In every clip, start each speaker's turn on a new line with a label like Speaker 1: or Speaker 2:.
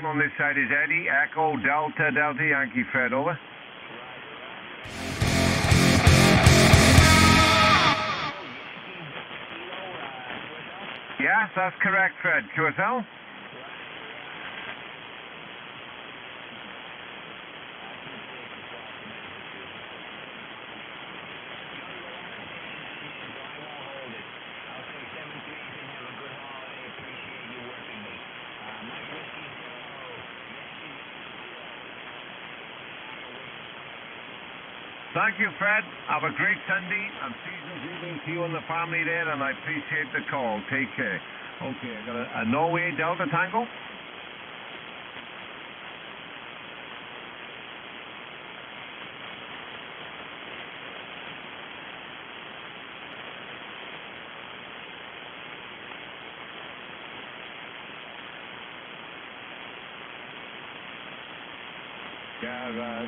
Speaker 1: On this side is Eddie, Echo, Delta, Delta, Yankee, Fred, over. Yes, that's correct, Fred. QSL? Thank you, Fred. Have a great Sunday and season greetings to you and the family there, and I appreciate the call. Take care. Okay, I got a Norway Delta Tango.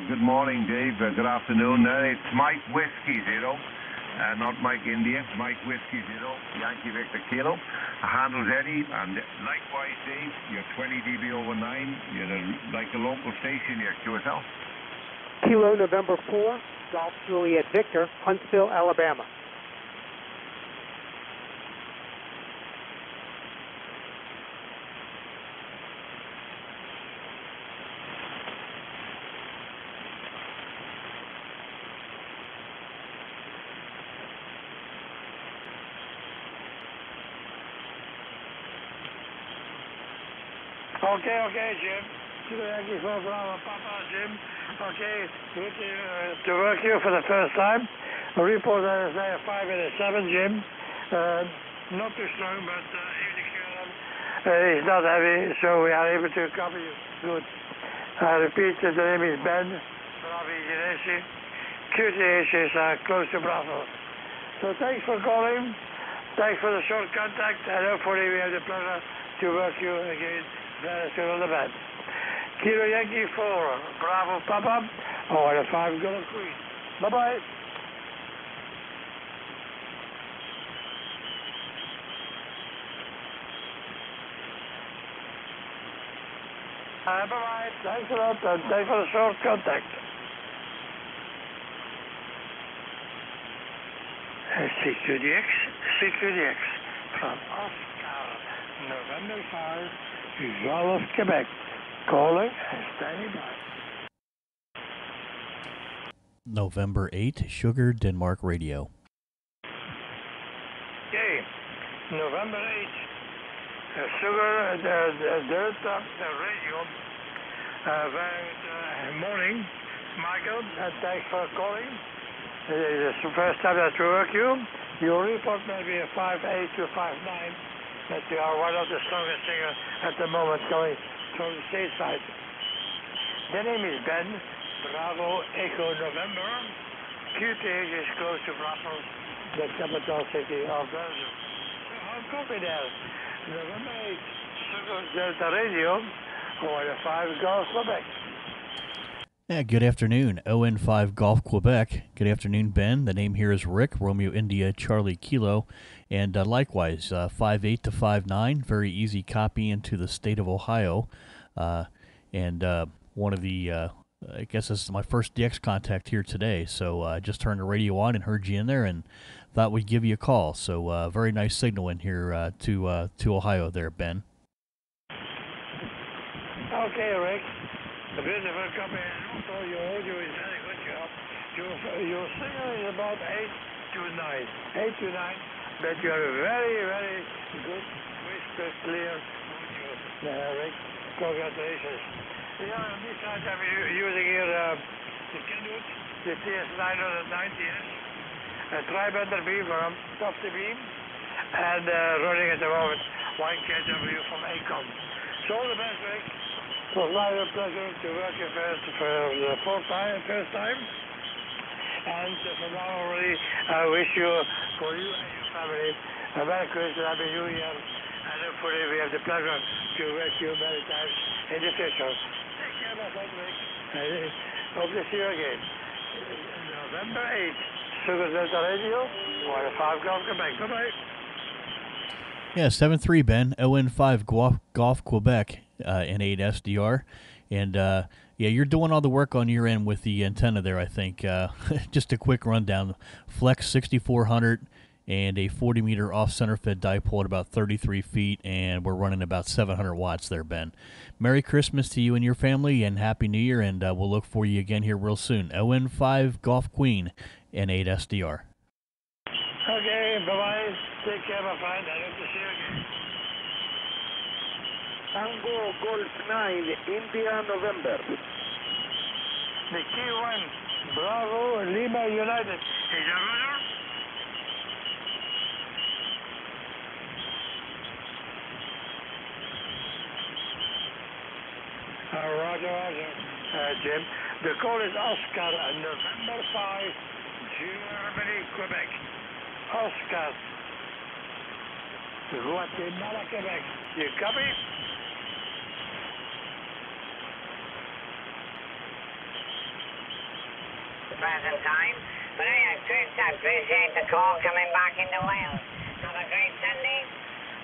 Speaker 1: Good morning, Dave. Good afternoon. It's Mike Whiskey Zero, not Mike India. Mike Whiskey Zero, Yankee Victor Kilo. Handles Eddie, and likewise, Dave. You're 20 dB over 9. You're like a local station here, QSL.
Speaker 2: Kilo November 4, Golf Juliet Victor, Huntsville, Alabama.
Speaker 3: Okay, Jim. Thank you for Papa, Jim. Okay, good to work here for the first time. A report that is 587, Jim. Not too strong, but evening is not heavy, so we are able to cover you. Good. I repeat, the name is Ben. Bravo Genesi. QTH is close to Bravo. So thanks for calling. Thanks for the short contact, and hopefully we have the pleasure to work you again very soon on the bed. Kilo Yankee 4, Bravo Papa, or the 5 Golf Queen. Bye-bye. Bye-bye. Thanks a lot, and thanks for the short contact. CQDX from Oscar, November 5, Golf, Quebec. Calling and standing by.
Speaker 4: November 8, Sugar, Denmark Radio.
Speaker 3: Okay, November 8, Sugar, the radio. Very morning, Michael, and thanks for calling. It's the first time that we work you. Your report may be a 5.8 to 5.9, but you are one of the strongest singers at the moment going from the stateside. The name is Ben, Bravo Echo November. QTH is close to Brussels, the capital city of Belgium. How copy there? November 8, Sugar Delta Radio, or the 5 Golf Quebec.
Speaker 4: Yeah, good afternoon, ON5 Golf Quebec. Good afternoon, Ben. The name here is Rick, Romeo India Charlie Kilo. And likewise, 5.8 to 5.9, very easy copy into the state of Ohio. And one of the, I guess this is my first DX contact here today. So I just turned the radio on and heard you in there and thought we'd give you a call. So very nice signal in here to Ohio there, Ben.
Speaker 3: Okay, Rick. A beautiful copy, and also your audio is very good job. Your signal is about 8 to 9. 8 to 9, but you have a very, very good, crystal clear audio, Rick. Congratulations. Yeah, on this side I'm using here the Kenwood, the TS990S, a tri-bender beam from top to beam, and running at the moment 1 kW from ACOM. So all the best, Rick. It was my pleasure to work you for the first time. And from now already, I wish you, for you and your family, a Merry Christmas, Happy New Year, and hopefully we have the pleasure to work you many times in the future. Take care, my friend, Rick. I hope to see you again. November 8th, Sugar Delta Radio, or the 5 Golf Quebec. Bye-bye.
Speaker 4: Yeah, 7-3, Ben. ON5 Golf Quebec. N8 SDR. And yeah, you're doing all the work on your end with the antenna there, I think. Just a quick rundown. Flex 6400 and a 40-meter off-center fed dipole at about 33 feet, and we're running about 700 watts there, Ben. Merry Christmas to you and your family, and Happy New Year, and we'll look for you again here real soon. ON5 Golf Queen, N8 SDR.
Speaker 3: Okay, bye-bye. Take care, my friend. I hope to see you again.
Speaker 5: Tango Golf 9, India, November.
Speaker 3: The key one, Bravo, Lima United. Is that Roger? Roger. Jim. The call is Oscar, November 5, Germany, Quebec. Oscar. Guatemala, Quebec. You copy?
Speaker 6: Present time. But anyway, Chris, I appreciate the call coming back into Wales. Have a great Sunday.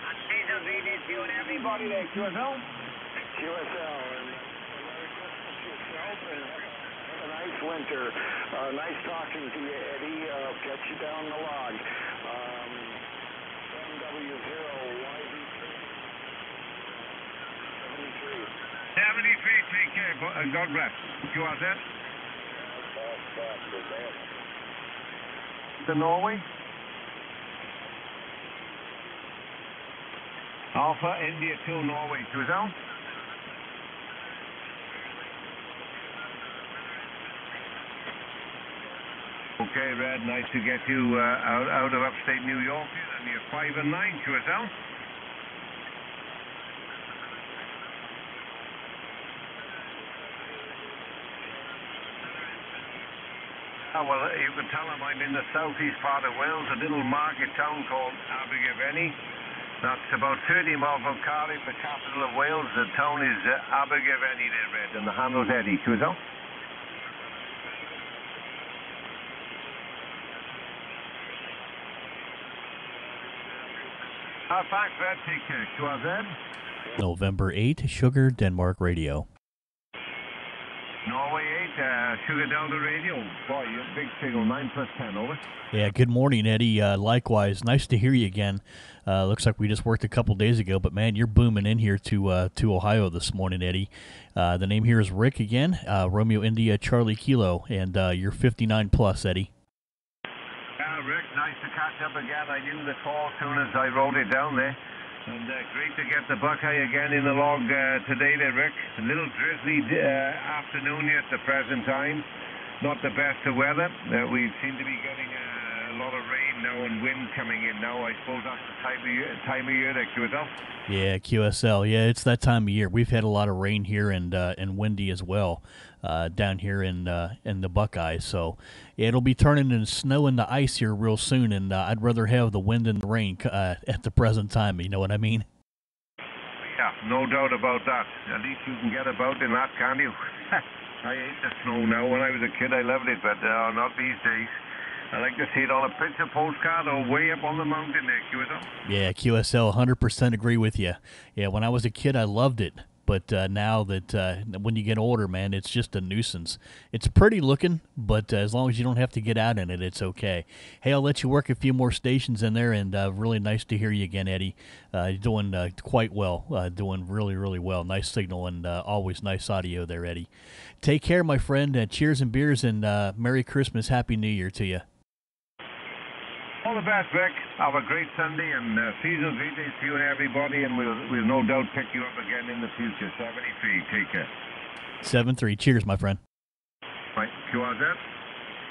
Speaker 6: And season greetings to you and everybody there, QSL.
Speaker 3: QSL. And Merry Christmas yourself. And have a nice winter. Nice talking to you, Eddie. I'll catch you down the log. MW0YB3. 73.
Speaker 1: 73, take care. God bless. QRZ. To Norway. Alpha India 2 Norway. QSL. Okay, Red. Nice to get you out of upstate New York. And you're 5 and 9. QSL. Oh, well, you can tell them I'm in the southeast part of Wales, a little market town called Abergavenny. That's about 30 miles from Cardiff, the capital of Wales. The town is Abergavenny, there, Red, and the handle's Eddie. QSL. Thanks, Red. Take care. QRZ.
Speaker 4: November 8, Sugar Denmark Radio.
Speaker 1: Norway 8, Sugar Delta Radio. Boy, you're a big signal, 9 plus 10, over.
Speaker 4: Yeah, good morning, Eddie. Likewise, nice to hear you again. Looks like we just worked a couple days ago, but man, you're booming in here to Ohio this morning, Eddie. The name here is Rick again, Romeo India Charlie Kilo, and you're 59 plus, Eddie.
Speaker 1: Rick, nice to catch up again. I knew the call as soon as I wrote it down there. And great to get the Buckeye again in the log today there, Rick. A little drizzly afternoon here at the present time. Not the best of weather. We seem to be getting a lot of rain now and wind coming in now. I suppose that's the time of year that QSL.
Speaker 4: Yeah, QSL. Yeah, it's that time of year. We've had a lot of rain here and windy as well down here in the Buckeyes. So yeah, it'll be turning into snow and the ice here real soon, and I'd rather have the wind and the rain at the present time. You know what I mean?
Speaker 1: Yeah, no doubt about that. At least you can get about in that, can't you? I hate the snow now. When I was a kid, I loved it, but not these days. I like to see it on a picture postcard or way up on the mountain there, QSL.
Speaker 4: Yeah, QSL, 100% agree with you. Yeah, when I was a kid, I loved it. But now that when you get older, man, it's just a nuisance. It's pretty looking, but as long as you don't have to get out in it, it's okay. Hey, I'll let you work a few more stations in there, and really nice to hear you again, Eddie. You're doing quite well, doing really, really well. Nice signal and always nice audio there, Eddie. Take care, my friend. Cheers and beers, and Merry Christmas, Happy New Year to you.
Speaker 1: All the best, Rick. Have a great Sunday, and season greetings to you and everybody, and we'll no doubt pick you up again in the future. 73. Take care.
Speaker 4: 7-3. Cheers, my friend.
Speaker 1: Right. QRZ.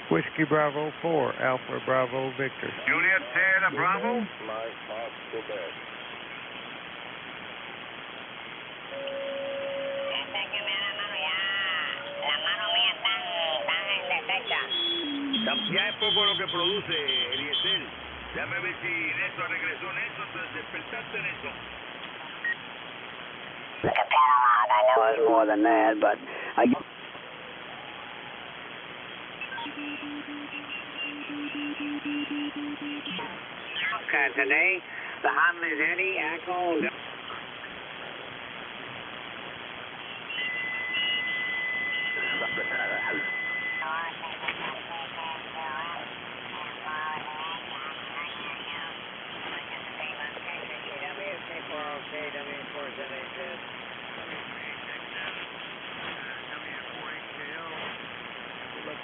Speaker 7: Whiskey Bravo 4, Alpha Bravo Victor.
Speaker 1: Juliet Sierra Bravo.
Speaker 3: Live Fox, Quebec.
Speaker 1: Ya es poco lo que produce Eliezer. Déjame ver si Néstor regresó. Néstor, despertaste, Néstor.
Speaker 6: I know it's more than that, but I... Okay, today, the handle is Eddie, Echo...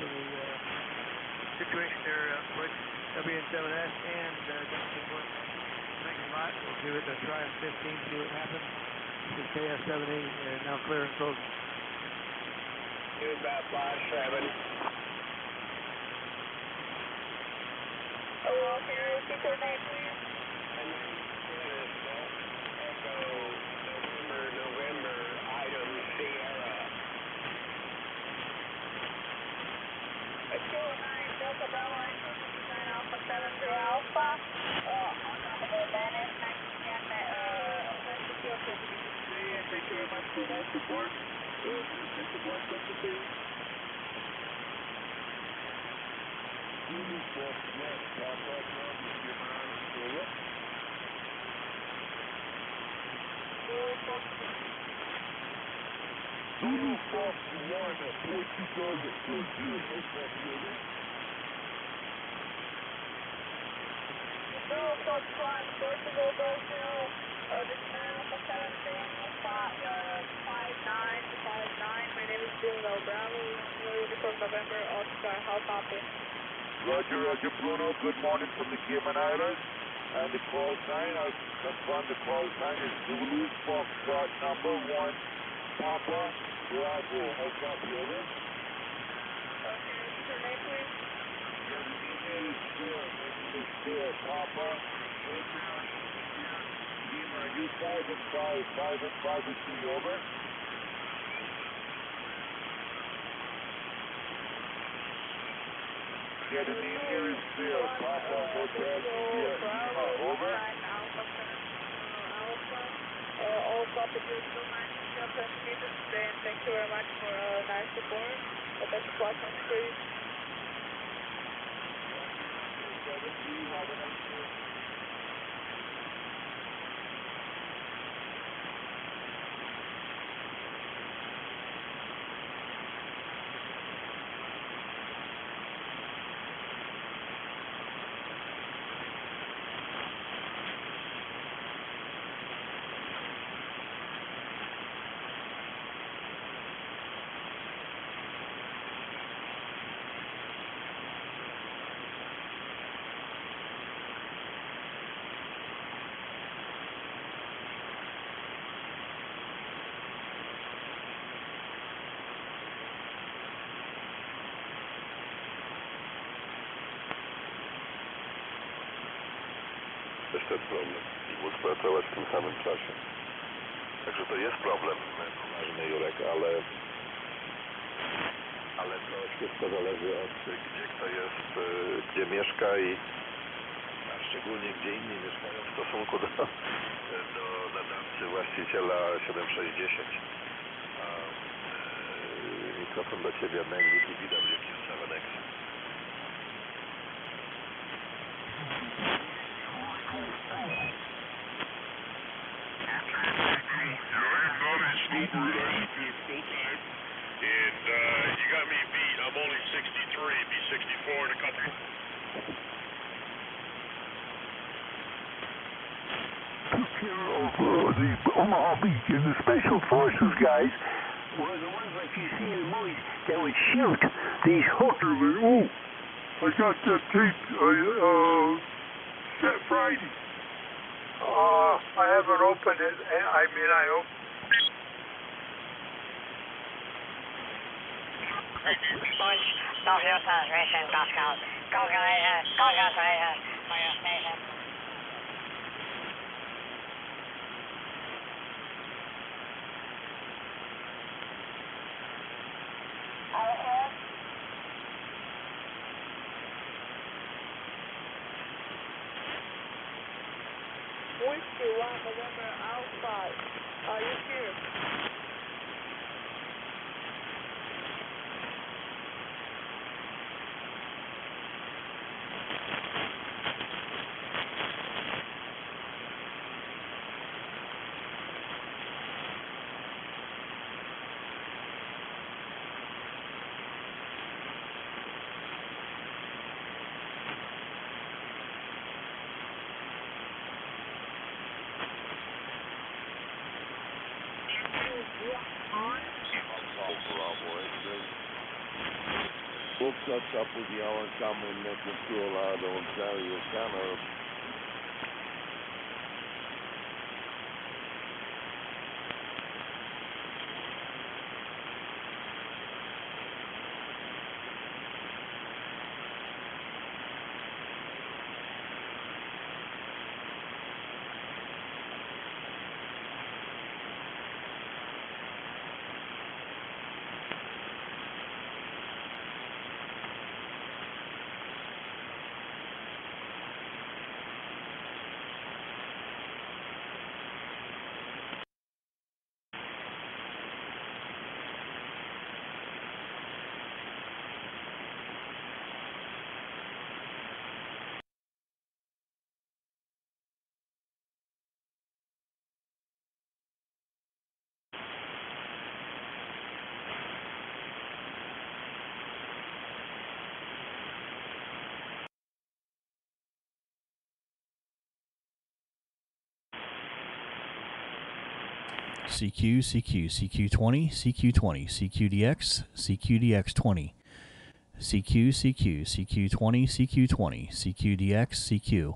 Speaker 3: the situation there with WN7S and Johnson Point. Thanks a lot. We'll give it a try at 15, see what happens. This is KS70 now clear and closing.
Speaker 5: News about 57.
Speaker 6: Hello, can you repeat your name, please?
Speaker 5: Echo November, item Sierra.
Speaker 6: Echo 9, Delta Bravo, Echo 9 Alpha 73 Alpha. On top of the Bennett, nice to get that,
Speaker 5: Thank you very much for that support. Support,
Speaker 6: Portugal, Brazil, this is Alpha 73 spot 5959. My name is Bruno Bravo, Uniform November, Oscar, how copy?
Speaker 8: Roger, Bruno. Good morning from the Cayman Islands. And the call sign, I confirm the call sign is Zulu Foxtrot number 1, Papa Bravo. How copy, over?
Speaker 6: Okay, what's your name, please?
Speaker 8: Papa. Are you 5 and 3, over? Get an in here is clear. Papa Hotel India Lima, over.
Speaker 6: All packages to transmitted today, and thank you very much for nice support. That's a plus on screen.
Speaker 8: Też ten problem i móc pracować w tym samym czasie. Także to jest problem poważny, Jurek, ale to wszystko zależy od gdzie kto jest, gdzie mieszka a szczególnie gdzie inni mieszkają w stosunku do nadawcy właściciela 7610. Mikrofon do Ciebie, NVT BWQ7X.
Speaker 9: And you got me beat. I'm only 63, be 64 in a couple.
Speaker 8: The Omaha Beach and the Special Forces guys were the ones like you see in the movies that would shoot these hookers. Oh, I got that tape set Friday.
Speaker 3: I haven't opened it. I hope.
Speaker 6: Launch, stop your transmission, Pascal. Congratulations for your station. Whiskey 1 November Alpha, are you here?
Speaker 8: all sets up with Johan Cameron met de Colorado, Ontario, Canada.
Speaker 4: CQ, CQ, CQ20, CQ20, CQDX, CQDX20, CQ, CQ, CQ20, CQ20, CQDX, CQ.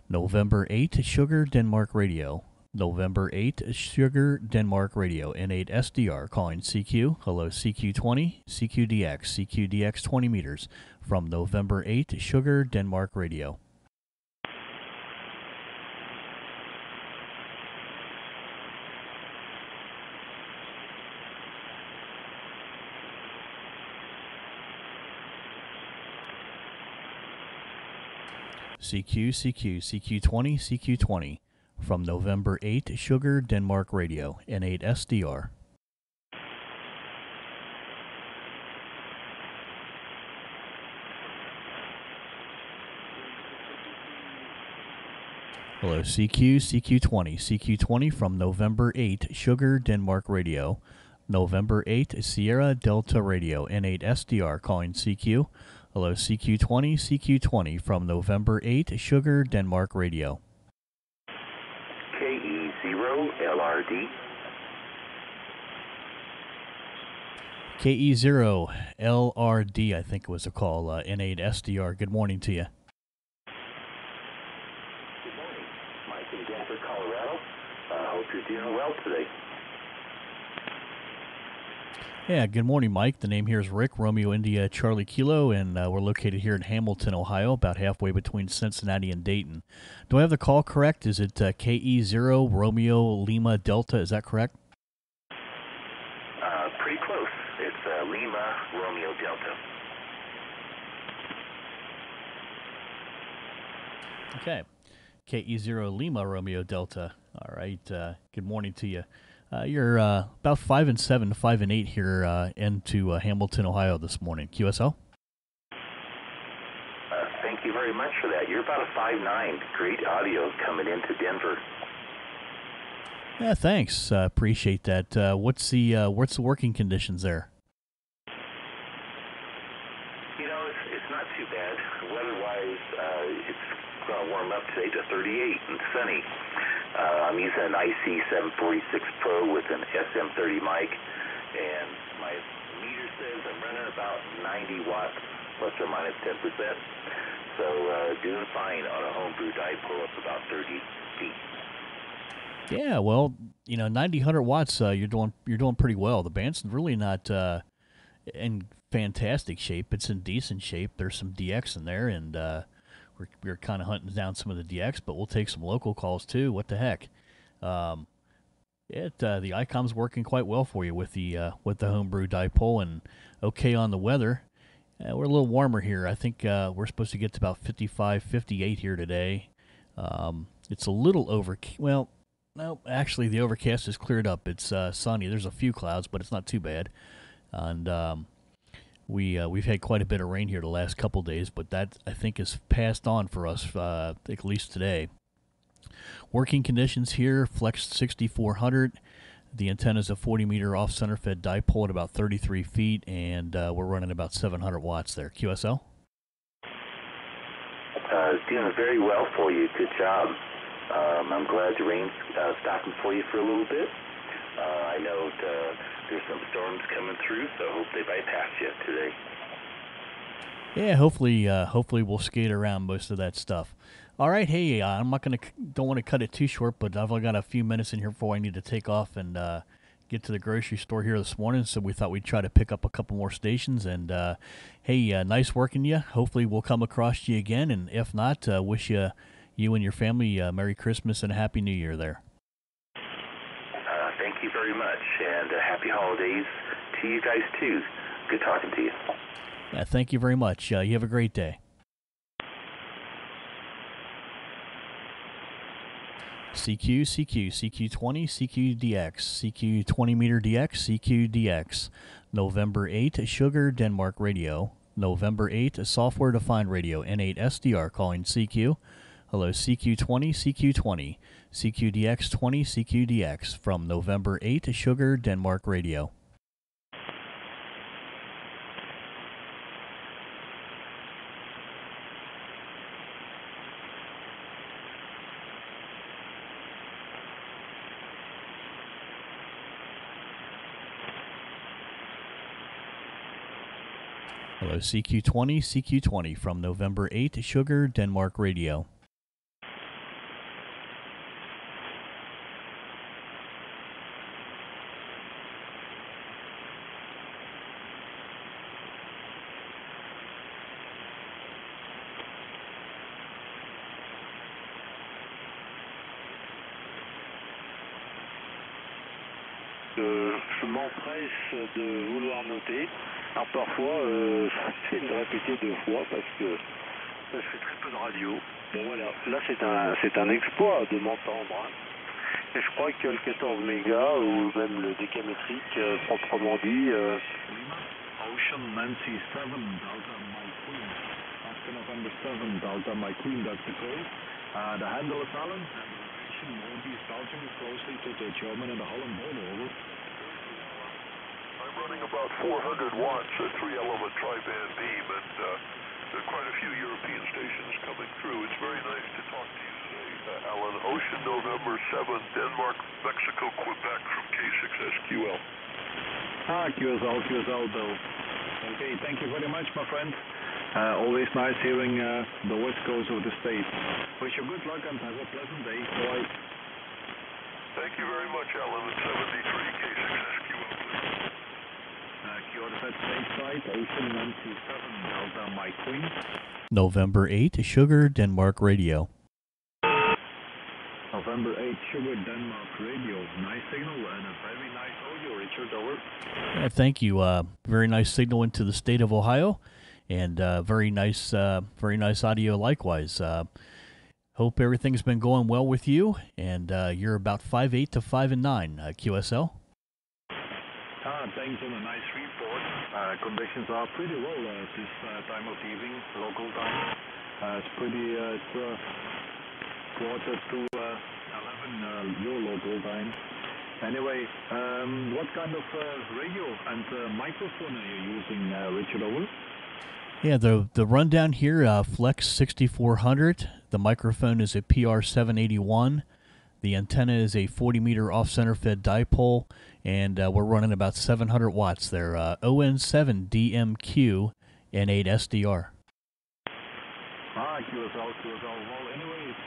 Speaker 4: November 8, Sugar, Denmark Radio. November 8, Sugar, Denmark Radio. N8 SDR calling CQ. Hello, CQ20, CQDX, CQDX 20 meters. From November 8, Sugar, Denmark Radio. CQ, CQ, CQ20, CQ20. From November 8, Sugar, Denmark Radio. N8 SDR. Hello, CQ, CQ20, CQ20 from November 8, Sugar, Denmark Radio. November 8, Sierra Delta Radio, N8 SDR calling CQ. Hello, CQ20, CQ20 from November 8, Sugar, Denmark Radio.
Speaker 10: KE0 LRD.
Speaker 4: KE0 LRD, I think it was a call, N8 SDR. Good morning to you.
Speaker 10: Good morning. Mike in Denver, Colorado. Hope you're doing well today.
Speaker 4: Yeah, good morning, Mike. The name here is Rick, Romeo India Charlie Kilo, and we're located here in Hamilton, Ohio, about halfway between Cincinnati and Dayton. Do I have the call correct? Is it KE0 Romeo Lima Delta? Is that correct?
Speaker 10: Pretty close. It's Lima Romeo Delta.
Speaker 4: Okay. KE0 Lima Romeo Delta. All right. Good morning to you. You're about 5 and 7, 5 and 8 here into Hamilton, Ohio this morning. QSL?
Speaker 10: Thank you very much for that. You're about a 5'9". Great audio coming into Denver.
Speaker 4: Yeah, thanks. Appreciate that. What's the working conditions there?
Speaker 10: You know, it's not too bad. Weather-wise, it's going to warm up today to 38 and sunny. I'm using an IC746 Pro with an SM30 mic, and my meter says I'm running about 90 watts, plus or minus 10%. So doing fine on a homebrew dipole up about 30 feet.
Speaker 4: Yeah, well, 90, 100 watts, you're doing pretty well. The band's really not in fantastic shape. It's in decent shape. There's some DX in there, and we're kind of hunting down some of the DX, but we'll take some local calls too. What the heck? The ICOM's working quite well for you with the homebrew dipole, and okay on the weather. We're a little warmer here. I think we're supposed to get to about 55, 58 here today. It's a little well, no, actually the overcast is cleared up. It's sunny. There's a few clouds, but it's not too bad. And we've had quite a bit of rain here the last couple days, but that I think is passed on for us at least today. Working conditions here: Flex 6400. The antenna is a 40-meter off-center fed dipole at about 33 feet, and we're running about 700 watts there. QSL?
Speaker 10: Doing very well for you. Good job. I'm glad the rain's stopping for you for a little bit. I know there's some storms coming through, so I hope they bypass you today.
Speaker 4: Yeah, hopefully we'll skate around most of that stuff. All right, hey, I'm not don't want to cut it too short, but I've only got a few minutes in here before I need to take off and get to the grocery store here this morning. So we thought we'd try to pick up a couple more stations. And hey, nice working you. Hopefully we'll come across you again, and if not, wish you and your family Merry Christmas and a Happy New Year there.
Speaker 10: Thank you very much, and happy holidays to you guys too. Good talking to you.
Speaker 4: Thank you very much. You have a great day. CQ, CQ20, CQDX, CQ20 meter DX, CQDX, November 8, Sugar, Denmark Radio, November 8, Software Defined Radio, N8 SDR calling CQ. Hello, CQ20, CQ20, CQDX20, CQDX from November 8, Sugar, Denmark Radio. Hello, CQ20, CQ20 from November 8, Sugar, Denmark Radio.
Speaker 3: Je m'empresse de vouloir noter. Alors parfois, j'essaie de répéter 2 fois parce que je fais très peu de radio. Bon voilà, là c'est un exploit de m'entendre. Hein. Et je crois que le 14 mégas ou même le décamétrique, proprement dit... Ocean Nancy 7 Delta Mike Queen. After November 7 Delta Mike Queen, that's the code. The handle is Allen and the location Northeast Belgium closely to the German and the Holland border. Over.
Speaker 8: I'm running about 400 watts, a 3-element tri-band beam, and there are quite a few European stations coming through. It's very nice to talk to you today, Alan. Ocean November 7, Denmark, Mexico, Quebec from K6SQL.
Speaker 3: QSL, Bill. Okay, thank you very much, my friend. Always nice hearing the west coast of the state. Wish you good luck and have a pleasant day. Bye.
Speaker 8: Thank you very much, Alan. At 73 K6SQL.
Speaker 3: Stateside, Ocean 97 Delta Mike Queen.
Speaker 4: November 8, Sugar, Denmark Radio.
Speaker 3: November 8, Sugar, Denmark Radio. Nice signal and a very nice audio, Richard. Over.
Speaker 4: Thank you. Very nice signal into the state of Ohio, and very nice audio likewise. Hope everything's been going well with you, and you're about 5'8" to 5'9", QSL.
Speaker 3: Thanks on a nice report. Conditions are pretty well this time of evening, local time. It's pretty, quarter to 11 your local time. Anyway, what kind of radio and microphone are you using, Richard? Over?
Speaker 4: Yeah, the rundown here, Flex 6400. The microphone is a PR781. The antenna is a 40-meter off-center fed dipole, and we're running about 700 watts there. ON7 DMQ N8 SDR.
Speaker 3: QSL. Well, anyway, it's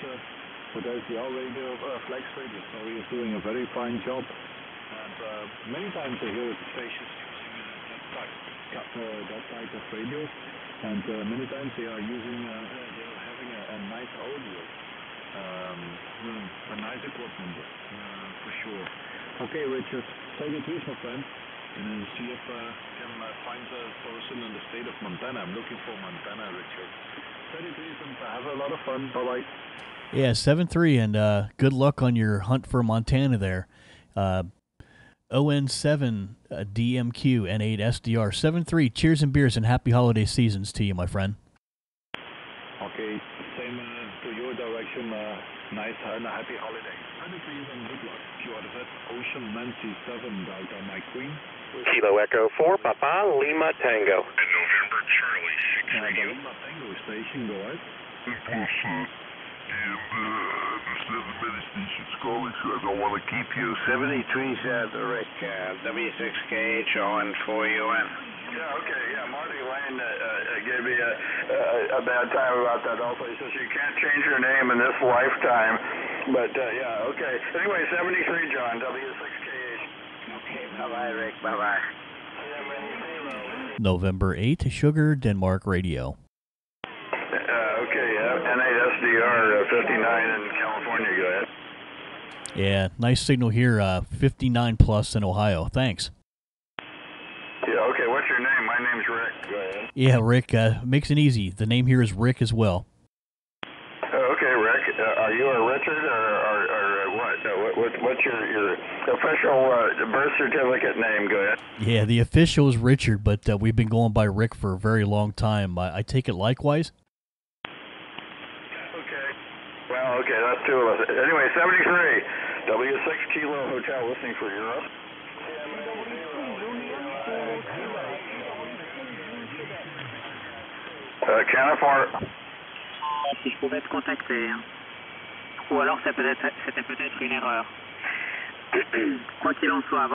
Speaker 3: with LCR radio, Flex radio, so he's doing a very fine job. And many times I hear stations using that type of radio, and many times they are using, they're having a nice audio. A nice equipment, for sure. Okay, Richard, take it easy, my friend, and see if I can find a person in the state of Montana. I'm looking for Montana, Richard. Take it easy and have a lot of fun. Bye-bye.
Speaker 4: Yeah, 7-3, and good luck on your hunt for Montana there. ON7 DMQ N8 SDR. 7-3, cheers and beers and happy holiday seasons to you, my friend.
Speaker 3: Okay, same to your direction. Nice and a happy holiday. And good luck. QRZ Ocean 97 Delta Mike Queen.
Speaker 11: Kilo Echo 4, Papa, Lima Tango.
Speaker 9: And November Charlie 6
Speaker 3: The
Speaker 9: Radio.
Speaker 3: Lima Tango station, go ahead.
Speaker 8: The station's calling, so I don't want to keep you.
Speaker 5: 73 South, Rick, W6KH on 4UN.
Speaker 3: Yeah, okay, yeah. Marty Lane gave me a bad time about that also. He says you can't change your name in this lifetime. But, yeah, okay. Anyway, 73, John, W6KH.
Speaker 5: Okay, bye-bye, Rick. Bye-bye.
Speaker 4: November 8, Sugar, Denmark Radio.
Speaker 3: Okay, NASDR 59 in California, go ahead.
Speaker 4: Yeah, nice signal here, 59 plus in Ohio. Thanks.
Speaker 3: Yeah, okay, what's your name? My name's Rick. Go ahead.
Speaker 4: Yeah, Rick, makes it easy. The name here is Rick as well.
Speaker 3: Okay, Rick, are you a Richard or what? What's your official birth certificate name? Go ahead.
Speaker 4: Yeah, the official is Richard, but we've been going by Rick for a very long time. I take it likewise?
Speaker 3: Okay. Well, okay, that's two of us. Anyway, 73, W6 Kilo Hotel, listening for Europe. California.
Speaker 12: Si je pouvais te contacter, hein. Ou alors c'était peut-être une erreur. Quoi qu'il en soit.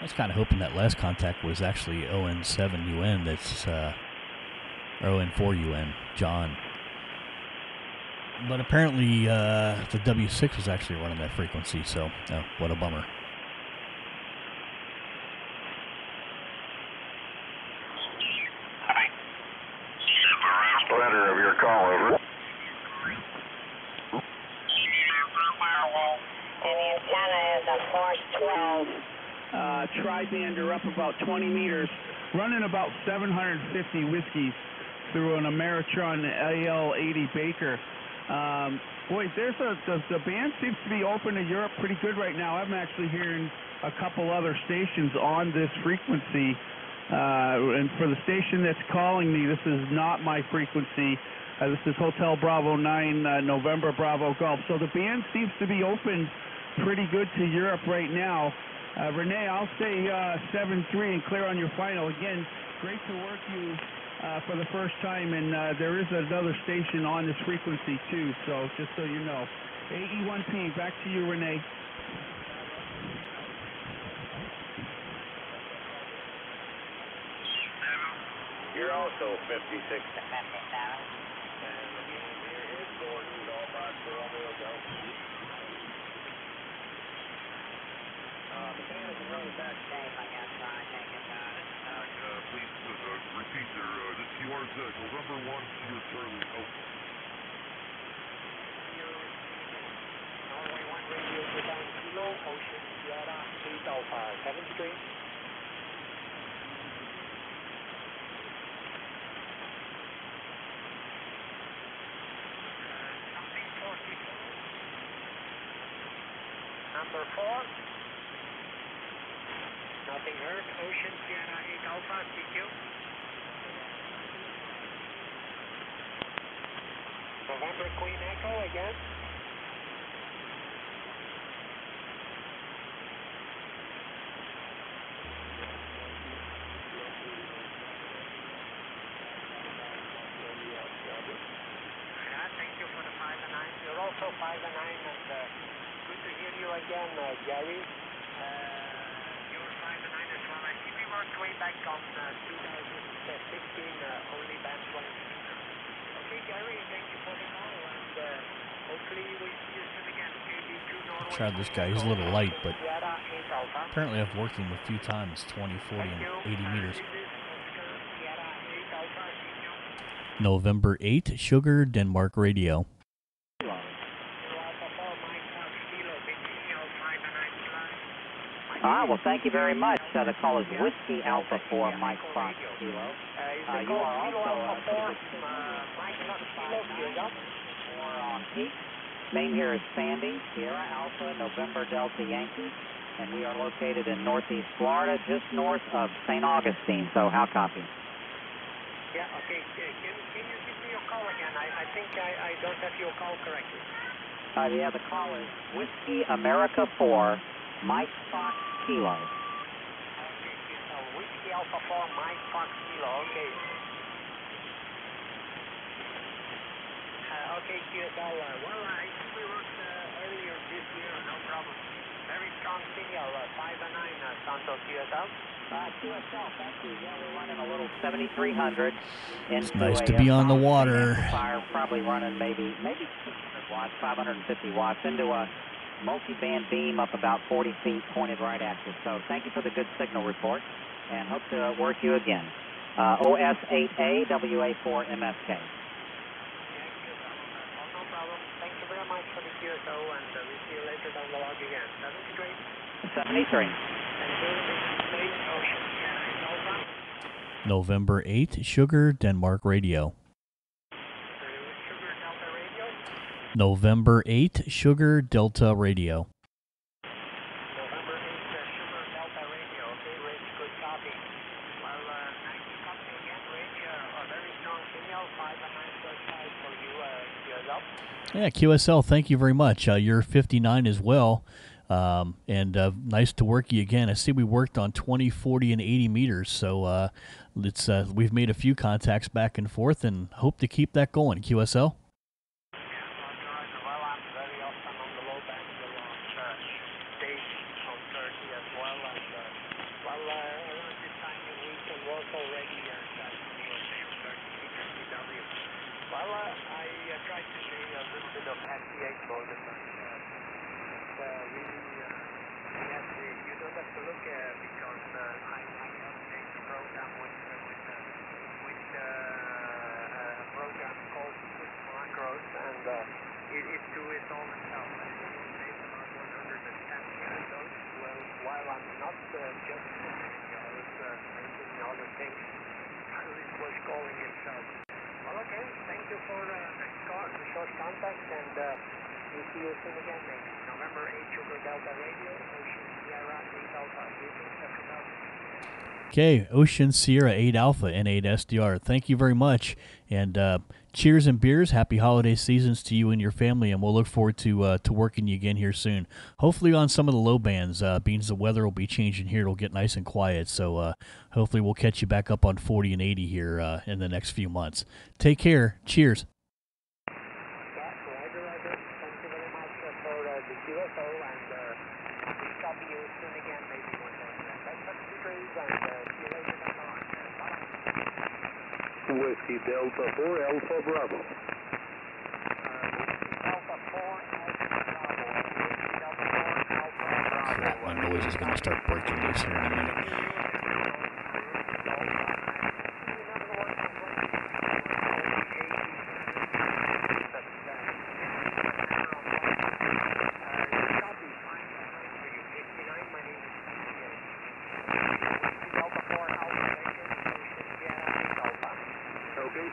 Speaker 4: I was kind of hoping that last contact was actually ON7UN. That's or ON4UN, John. But apparently the W6 was actually running that frequency, so what a bummer.
Speaker 3: Letter of your call, over.
Speaker 6: And the antenna is a Force 12.
Speaker 13: Tri-bander up about 20 meters, running about 750 whiskeys through an Ameritron AL80 Baker. Boy, the band seems to be open to Europe pretty good right now. I'm actually hearing a couple other stations on this frequency. And for the station that's calling me, this is not my frequency. This is Hotel Bravo 9, November Bravo Golf. So the band seems to be open pretty good to Europe right now. Renee, I'll say 7-3 and clear on your final. Again, great to work you for the first time, and there is another station on this frequency too, so just so you know. AE1P, back to you, Renee.
Speaker 5: You're also 56.
Speaker 8: Please repeat their, this is yours, November 1 to your Charlie.
Speaker 2: Norway 1 Radio, Japan Kilo, Ocean Sierra 8 Alpha, 7th Street. Number 4. Nothing heard. Ocean Sierra 8 Alpha, CQ. November Queen Echo again. Thank you for the 5 and 9. You're also 5 and 9, and good to hear you again, Gary. You're 5 and 9 as well. I see we worked way back on 2015, only band 20. Okay, Gary, thank you for the call, and hopefully we see you soon again. KB2 Norway.
Speaker 4: Tried this guy. He's a little light, but apparently I've worked him a few times, 20, 40, and 80 meters. November 8, Sugar, Denmark Radio.
Speaker 12: Well, thank you very much. The call is Whiskey Alpha 4, Mike Fox Kilo. You are also on peak. Name here is Sandy, Sierra Alpha, November Delta Yankee, and we are located in Northeast Florida, just north of St. Augustine. So, how copy?
Speaker 2: Yeah, okay. Can you give me your call again? I think I don't have your call correctly.
Speaker 12: Yeah, the call is Whiskey America 4, Mike Fox Kilo.
Speaker 2: Okay, so Whiskey Alpha 4, Mike Fox Kilo, okay. Okay, QSL. Well, I think we worked earlier this year, no problem. Very strong signal, 5 and 9, Santo QSL.
Speaker 12: QSL, thank you. Yeah, we're running a little 7300.
Speaker 4: It's nice to be on the water.
Speaker 12: Amplifier, probably running maybe 600 watts, 550 watts into a multi-band beam up about 40 feet pointed right at you. So thank you for the good signal report and hope to work you again. OS8A, WA4MSK.
Speaker 2: No problem. Thank you very much for the QSO, and we'll see you later down the log again.
Speaker 12: 73.
Speaker 2: And Ocean Sierra
Speaker 4: November 8th, Sugar Denmark Radio.
Speaker 2: Sugar Delta Radio?
Speaker 4: November 8th, Sugar Delta Radio.
Speaker 2: November 8th, Sugar Delta Radio. Okay, Rich, good copy. Well, nice to come to you again, Rich. A very strong signal, 5 and 9.5 for you, QSL.
Speaker 4: Yeah, QSL, thank you very much. You're 59 as well. And nice to work you again. I see we worked on 20, 40, and 80 meters, so we've made a few contacts back and forth and hope to keep that going. QSL?
Speaker 2: Well, I'm very often on the low band along stage on 30 as well, and around this time we can work already at USA on 30 meters CW. Well, I tried to say a little bit of SPH mode, but really, yes, you don't have to look because I update the program with a program called Switch Macros, and it do it all itself. And it will save about 110 kilodoses. Well, while I'm not just listening, I was making other things. It was calling itself. Well, okay, thank you for the short contact, and we'll see you soon again, maybe. November 8, Sugar Delta Radio, Ocean Sierra 8 Alpha.
Speaker 4: Okay, Ocean Sierra 8 Alpha and 8 SDR. Thank you very much, and cheers and beers. Happy holiday seasons to you and your family, and we'll look forward to working you again here soon. Hopefully on some of the low bands, being the weather will be changing here, it'll get nice and quiet. So hopefully we'll catch you back up on 40 and 80 here in the next few months. Take care. Cheers.
Speaker 8: Whiskey Delta 4 Alpha Bravo.
Speaker 2: Alpha 4 Alpha Bravo. Delta 4 Alpha Bravo.
Speaker 4: Crap, my noise is going to start breaking loose here in a minute.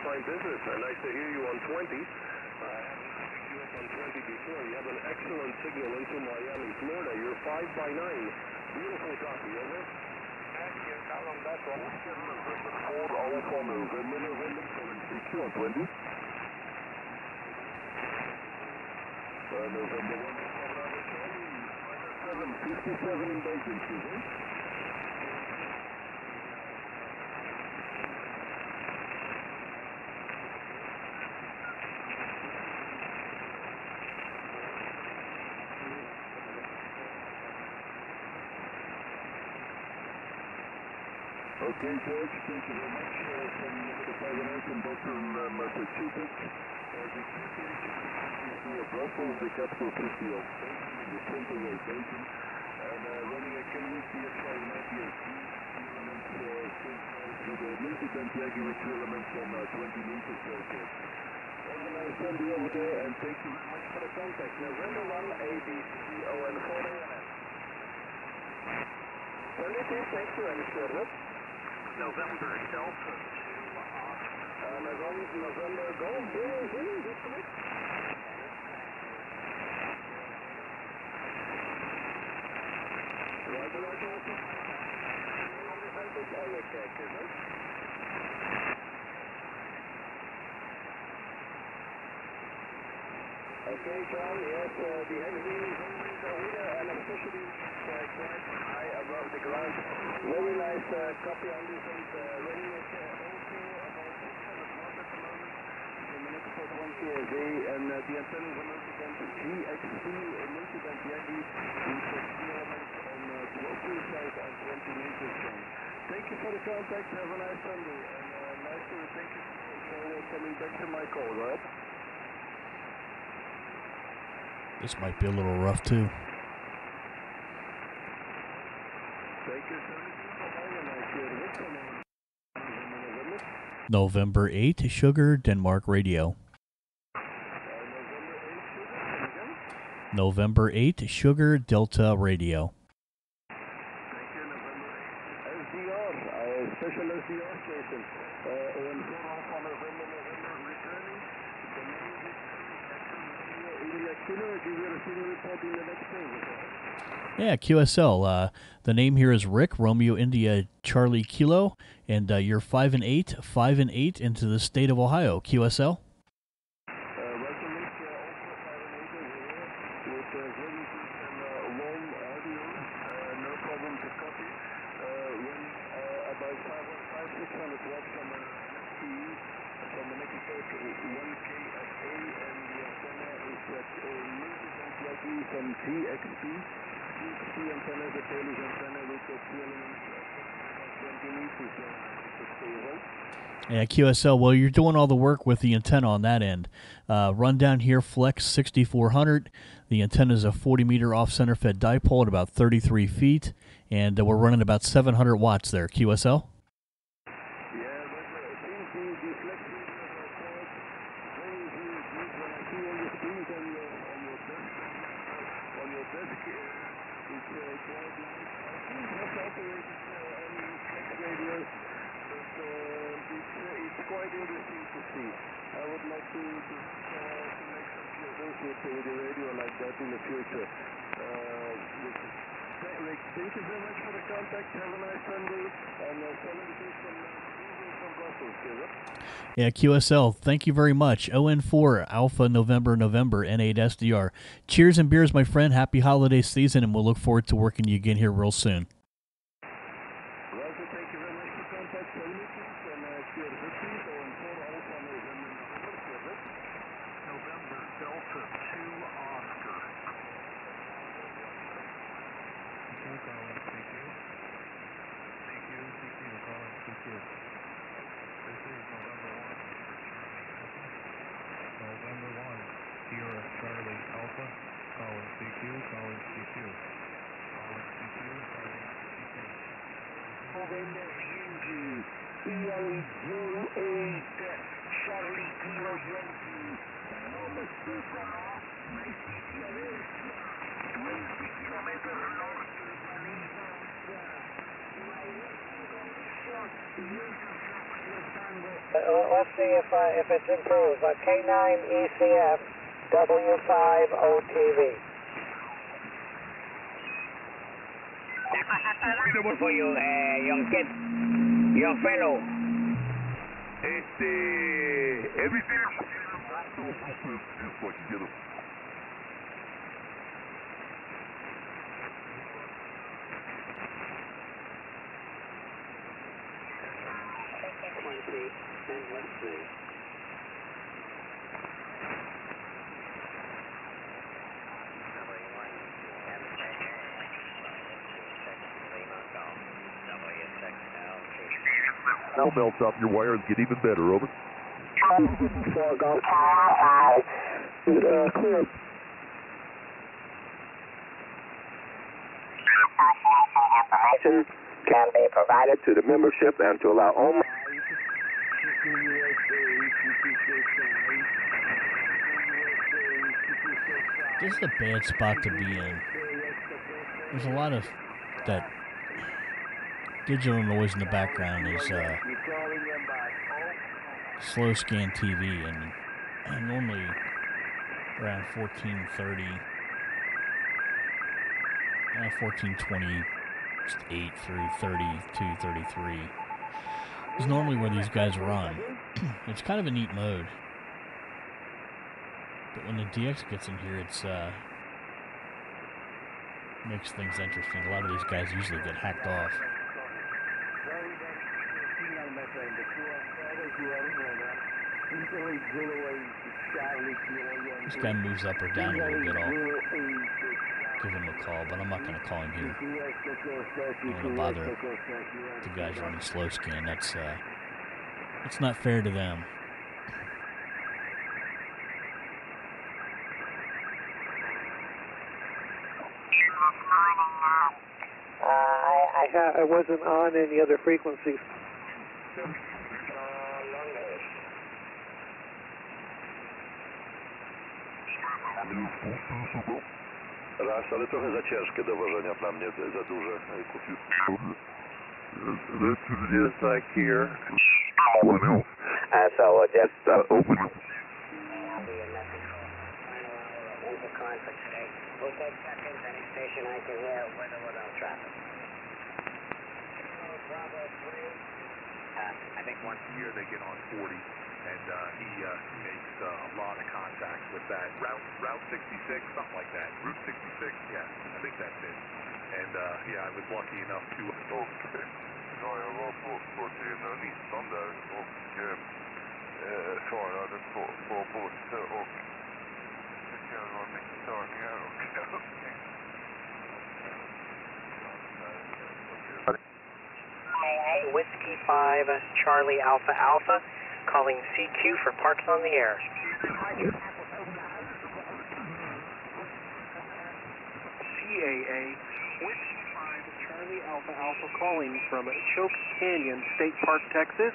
Speaker 8: Fine business. Nice to hear you on 20. I haven't picked you up on 20 before. You have an excellent signal into Miami, Florida. You're 5 by 9. Beautiful copy, over.
Speaker 2: Thank you. Tell them that one.
Speaker 8: Alpha November 20. November 757 in Bacon Street. Okay, George, thank you very much. From the President from Boston, Massachusetts. Brussels, the capital city of Boston, the center of Boston. And running a KUCS 590 elements with a multi-band regular elements from 20 meters. I'll send you over there, and thank you very much for the contact. November 1, ABCON 4 thank you, and service.
Speaker 2: November Delta.
Speaker 8: November Golf. Okay, John, yes, the engine is here and especially quite high above the ground. Very nice copy on this and radio also about 600 watts at the moment. The minutes for 1
Speaker 14: USA, and the antenna is a multiband GXP, a multiband Yankee, with a element on 12 meters south and 20 meters down. Thank you for the contact, have a nice Sunday, and nice to thank you for coming back to my call, right?
Speaker 4: This might be a little rough too.
Speaker 14: Thank you, sir.
Speaker 4: November 8, Sugar, Denmark Radio. November 8, Sugar, Delta Radio.
Speaker 14: SDR, special SDR station. On November, returning. India Kilo, give you a receiving report in the next phase.
Speaker 4: Yeah, QSL. The name here is Rick, Romeo India Charlie Kilo, and you're 5 and 8 into the state of Ohio. QSL.
Speaker 14: From GXP antenna, the Polish antenna with the 2 elements 20 meters.
Speaker 4: Yeah, QSL, well, you're doing all the work with the antenna on that end. Run down here, Flex 6400. The antenna is a 40-meter off-center fed dipole at about 33 feet, and we're running about 700 watts there. QSL? Yeah, QSL, thank you very much. ON4, Alpha November, N8 SDR. Cheers and beers, my friend. Happy holiday season, and we'll look forward to working you again here real soon.
Speaker 2: Let's see if it's improved. K9 ECF W5 OTV. For you, young kid, young fellow.
Speaker 8: Everything.
Speaker 15: Now belts off your wires, get even better, over.
Speaker 14: Clear.
Speaker 2: Information can be provided
Speaker 15: to the membership and to allow only.
Speaker 4: This is a bad spot to be in. There's a lot of that digital noise in the background is slow scan TV, and normally around 1430, 1428 through 32, 33 is normally where these guys run. It's kind of a neat mode. But when the DX gets in here, it's makes things interesting. A lot of these guys usually get hacked off. This guy moves up or down a little bit. I'll give him a call, but I'm not going to call him here. I'm going to bother the guys running slow scan. That's not fair to them.
Speaker 16: I wasn't on any other frequencies.
Speaker 15: Raz, ale trochę za ciężkie do wożenia dla mnie, za duże.
Speaker 14: This is like here.
Speaker 10: So just
Speaker 15: open.
Speaker 6: We'll take check-ins any station I can hear with or without traffic. Bravo 3.
Speaker 17: I think once a year they get on 40, and he makes a lot of contacts with that. Route 66, something like that. Route 66, yeah, I think that's it. And yeah, I was lucky enough to...
Speaker 14: Okay. Ja, jag var på 319 där och svarade på Bosse och tycker det var mycket störningar och
Speaker 18: Whiskey 5, Charlie Alpha Alpha, calling CQ for Parks on the Air. CAA, Whiskey 5, Charlie Alpha Alpha, calling from Choke Canyon State Park, Texas,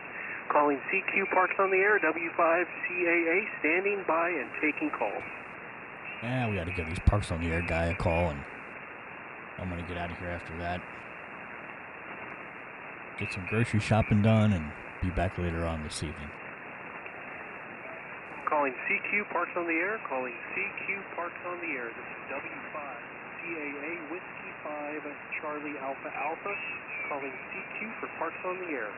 Speaker 18: calling CQ Parks on the Air, W5 CAA, standing by and taking calls.
Speaker 4: Yeah, we got to give these Parks on the Air guy a call, and I'm going to get out of here after that. Get some grocery shopping done and be back later on this evening.
Speaker 18: Calling CQ Parks on the Air, calling CQ Parks on the Air. This is W5 CAA Whiskey 5 Charlie Alpha Alpha, calling CQ for Parks on the Air.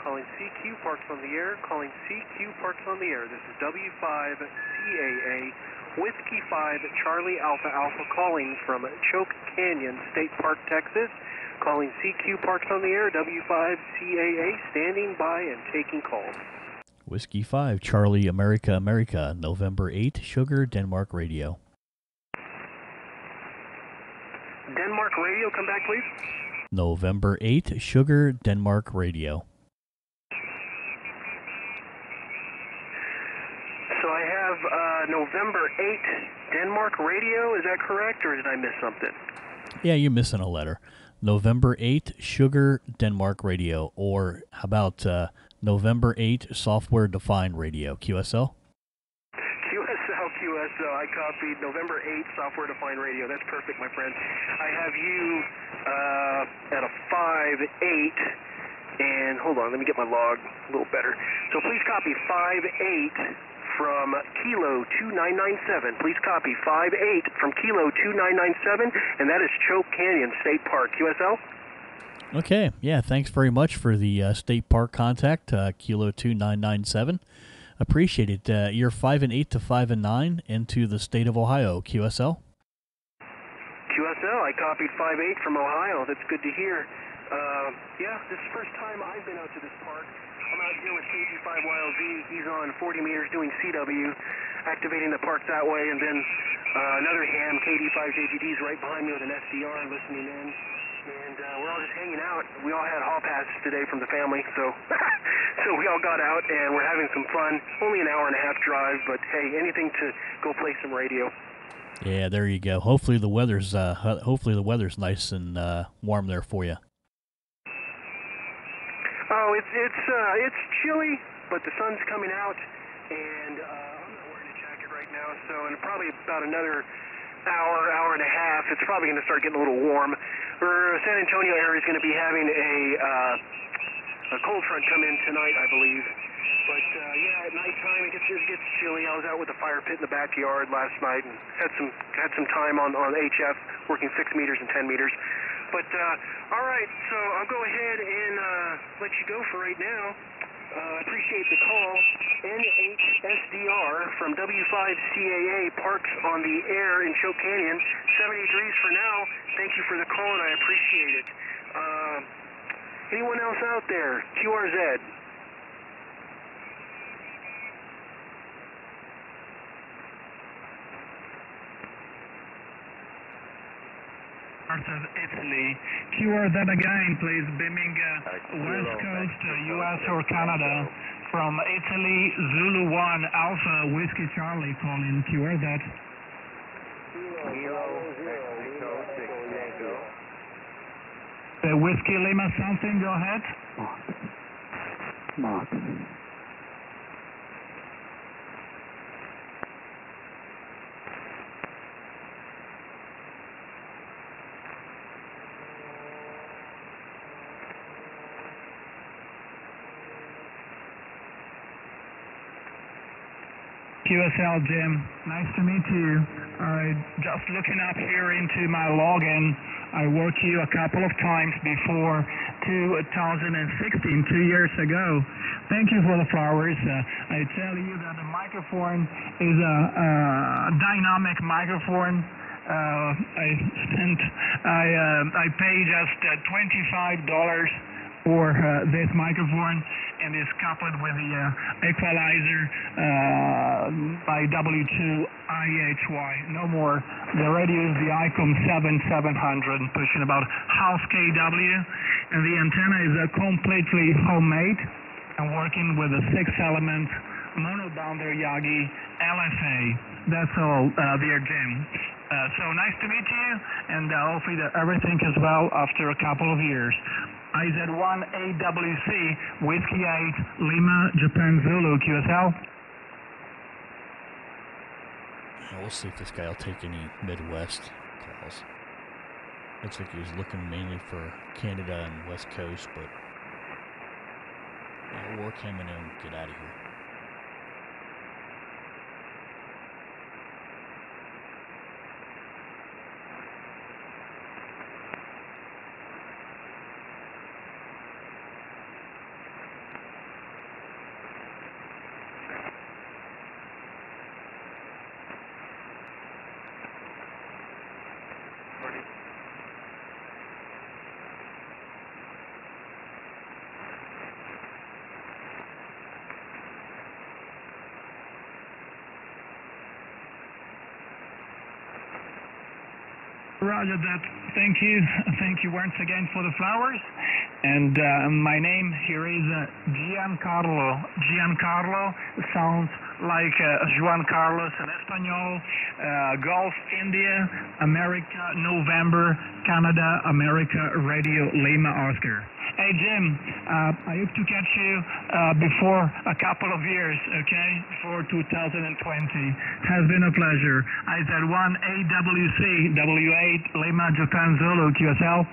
Speaker 18: Calling CQ Parks on the Air, calling CQ Parks on the Air. This is W5 CAA Whiskey 5 Charlie Alpha Alpha, calling from Choke Canyon State Park, Texas. Calling CQ Parks on the Air, W5 CAA, standing by and taking calls.
Speaker 4: Whiskey 5, Charlie America America, November 8, Sugar, Denmark Radio.
Speaker 18: Denmark Radio, come back please.
Speaker 4: November 8, Sugar, Denmark Radio.
Speaker 18: So I have November 8, Denmark Radio, is that correct, or did I miss something?
Speaker 4: Yeah, you're missing a letter. November 8, Sugar, Denmark Radio. Or how about November 8, Software Defined Radio, QSL?
Speaker 18: QSL, I copied November 8, Software Defined Radio. That's perfect, my friend. I have you at a 5-8, and hold on, let me get my log a little better. So please copy 5-8 from Kilo 2997. Please copy 5-8 from Kilo 2997, and that is Choke Canyon State Park, QSL.
Speaker 4: Okay, yeah, thanks very much for the State Park contact, Kilo 2997. Appreciate it. You're 5-8 to 5-9 into the state of Ohio, QSL.
Speaker 18: QSL, I copied 5-8 from Ohio. That's good to hear. Yeah, this is the first time I've been out to this park. I'm out here with KG5YLZ. He's on 40 meters doing CW, activating the park that way, and then another ham, KD5JGD, is right behind me with an SDR listening in. And we're all just hanging out. We all had hall passes today from the family, so so we all got out and we're having some fun. Only an hour and a half drive, but hey, anything to go play some radio.
Speaker 4: Yeah, there you go. Hopefully the weather's nice and warm there for you.
Speaker 18: Oh, it's chilly, but the sun's coming out, and I'm not wearing a jacket right now. So in probably about another hour and a half, it's probably going to start getting a little warm. San Antonio area is going to be having a cold front come in tonight, I believe. But yeah, at nighttime it gets chilly. I was out with the fire pit in the backyard last night and had some time on HF working 6 meters and 10 meters. But all right, so I'll go ahead and let you go for right now. I appreciate the call. NHSDR from W5CAA Parks on the Air in Choke Canyon. 783s for now. Thank you for the call, and I appreciate it. Anyone else out there? QRZ.
Speaker 13: Part of Italy. Keyword that again, please, beaming West Coast, U.S. or Canada. From Italy, Zulu 1, Alpha, Whiskey Charlie, calling. Keyword that.
Speaker 17: Kilo, Mexico, 6 Tango.
Speaker 13: Whiskey Lima something, go ahead.
Speaker 14: Mark.
Speaker 13: QSL Jim, nice to meet you. Just looking up here into my login, I worked you a couple of times before 2016, 2 years ago. Thank you for the flowers. I tell you that the microphone is a dynamic microphone. I paid just $25 for this microphone, and is coupled with the equalizer by W2IHY. No more. The radio is the ICOM 7700, pushing about half kW, and the antenna is completely homemade and working with a 6-element monobounder Yagi LFA. That's all, dear Jim. So nice to meet you, and hopefully that everything is well after a couple of years. IZ1 AWC, Whiskey 8, Lima, Japan Zulu, QSL.
Speaker 4: We'll see if this guy will take any Midwest calls. Looks like he was looking mainly for Canada and West Coast, but we'll work him and then get out of here.
Speaker 13: Roger that. Thank you. Thank you once again for the flowers. And my name here is Giancarlo. Giancarlo sounds like Juan Carlos in Espanol. Gulf, India, America, November, Canada, America, Radio, Lima, Oscar. Hey, Jim, I hope to catch you before a couple of years, okay, for 2020. Has been a pleasure. IZ1 AWC, W8, Lima, Japan Zulu, QSL.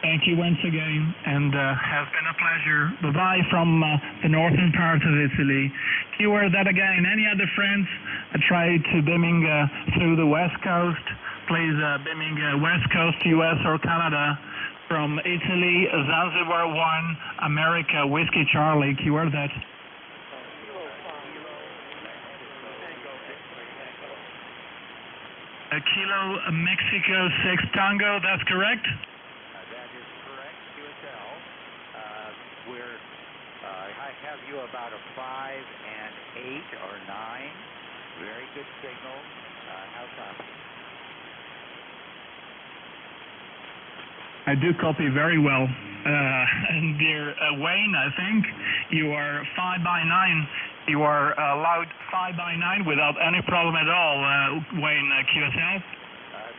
Speaker 13: Thank you once again, and has been a pleasure. Bye-bye from the northern part of Italy. Keyword that again. Any other friends try to beaming through the West Coast? Please beaming West Coast, U.S. or Canada. From Italy, Zanzibar 1, America, Whiskey Charlie. Keyword that. Kilo, Mexico 6 Tango, that's correct?
Speaker 19: I have you about a 5 and 8 or 9. Very good signal. How copy?
Speaker 13: I do copy very well. Dear Wayne, I think you are 5 by 9. You are allowed 5 by 9 without any problem at all, Wayne, QSL.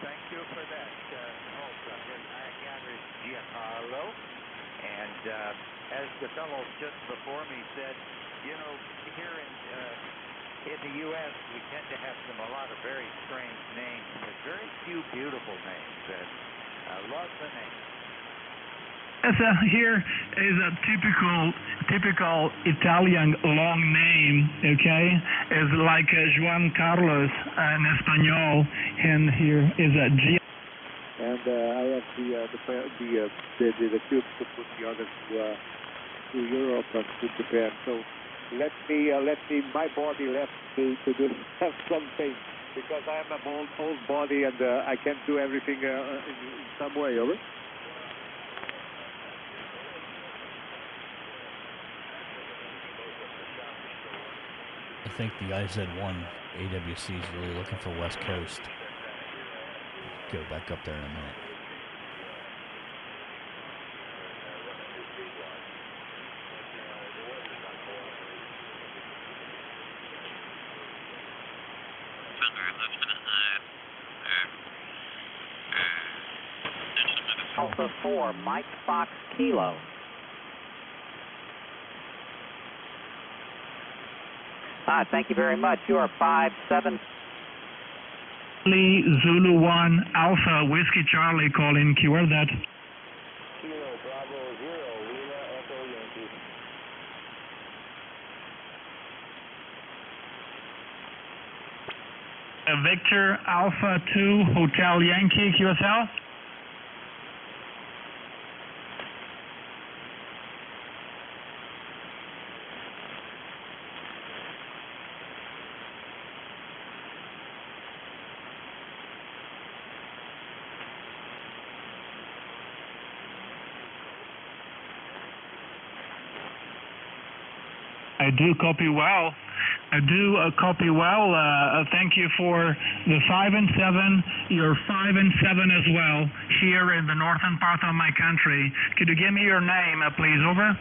Speaker 19: Thank you for that. I gather Giancarlo. And as the fellow just before me said, you know, here in the U.S., we tend to have a lot of very strange names. There's very few beautiful names, and I love the names.
Speaker 13: Here is a typical Italian long name, okay? It's like Juan Carlos in Espanol, and here is a G.
Speaker 14: And I have the tubes to put the others to Europe and to Japan. So let me my body left me to do have something, because I am an old body and I can't do everything in some way. Over.
Speaker 4: I think the IZ-1 AWC is really looking for West Coast. Go back up there in a minute.
Speaker 12: Alpha 4, Mike Fox Kilo. Thank you very much. You are 5-7.
Speaker 13: Zulu 1 Alpha Whiskey Charlie calling. Keyword that.
Speaker 14: Kilo Bravo 0 Lima Echo Yankee.
Speaker 13: Victor Alpha 2 Hotel Yankee QSL. I do copy well. Thank you for the 5 and 7. You're 5 and 7 as well here in the northern part of my country. Could you give me your name, please? Over.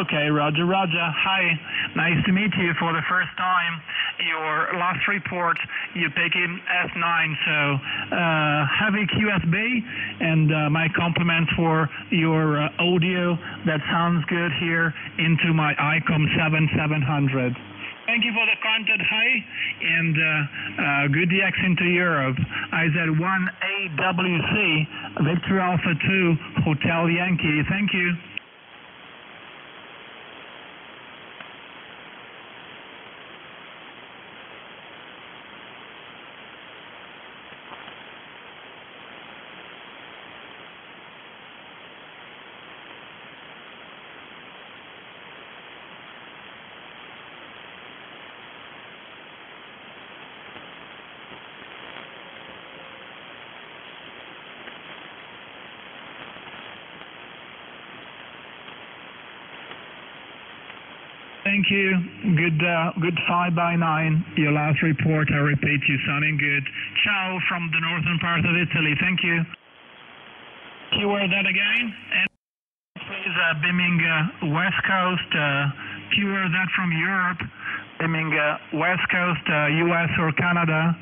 Speaker 13: Okay, Roger. Hi, nice to meet you for the first time. Your last report, you pick in S9, so heavy QSB, and my compliments for your audio. That sounds good here into my ICOM 7700. Thank you for the content, hi, and good DX into Europe. IZ-1AWC, Victor Alpha 2, Hotel Yankee. Thank you. Thank you. Good 5/9. Your last report, I repeat, you sounding good. Ciao from the northern part of Italy. Thank you. Keyword that again. And please beaming West Coast. Keyword that from Europe. Beaming West Coast, US or Canada.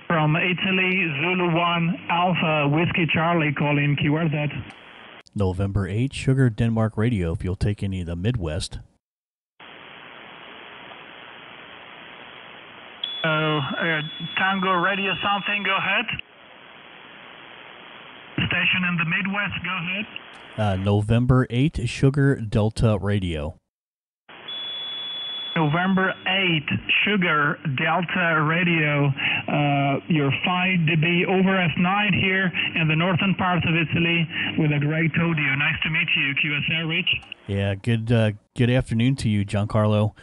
Speaker 13: From Italy, Zulu 1 Alpha Whiskey Charlie calling. Keyword that.
Speaker 4: November 8, Sugar Denmark Radio, if you'll take any of the Midwest.
Speaker 13: Tango Radio something, go ahead. Station in the Midwest, go ahead.
Speaker 4: November 8, Sugar Delta Radio.
Speaker 13: November 8, Sugar Delta Radio. Your 5 dB over S9 here in the northern part of Italy with a great audio. Nice to meet you, QSL Rich.
Speaker 4: Yeah, good afternoon to you, Giancarlo.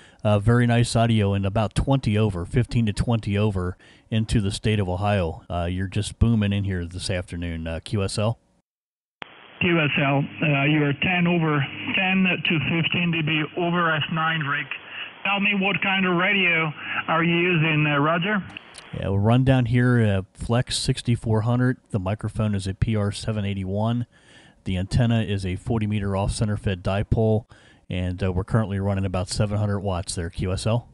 Speaker 4: Very nice audio and about 20 over, 15 to 20 over into the state of Ohio. You're just booming in here this afternoon, QSL.
Speaker 13: QSL, you're 10 to 15 dB over S9, Rick. Tell me what kind of radio are you using, Roger?
Speaker 4: Yeah, we'll run down here Flex 6400. The microphone is a PR781. The antenna is a 40-meter off-center fed dipole, and we're currently running about 700 watts there, QSL.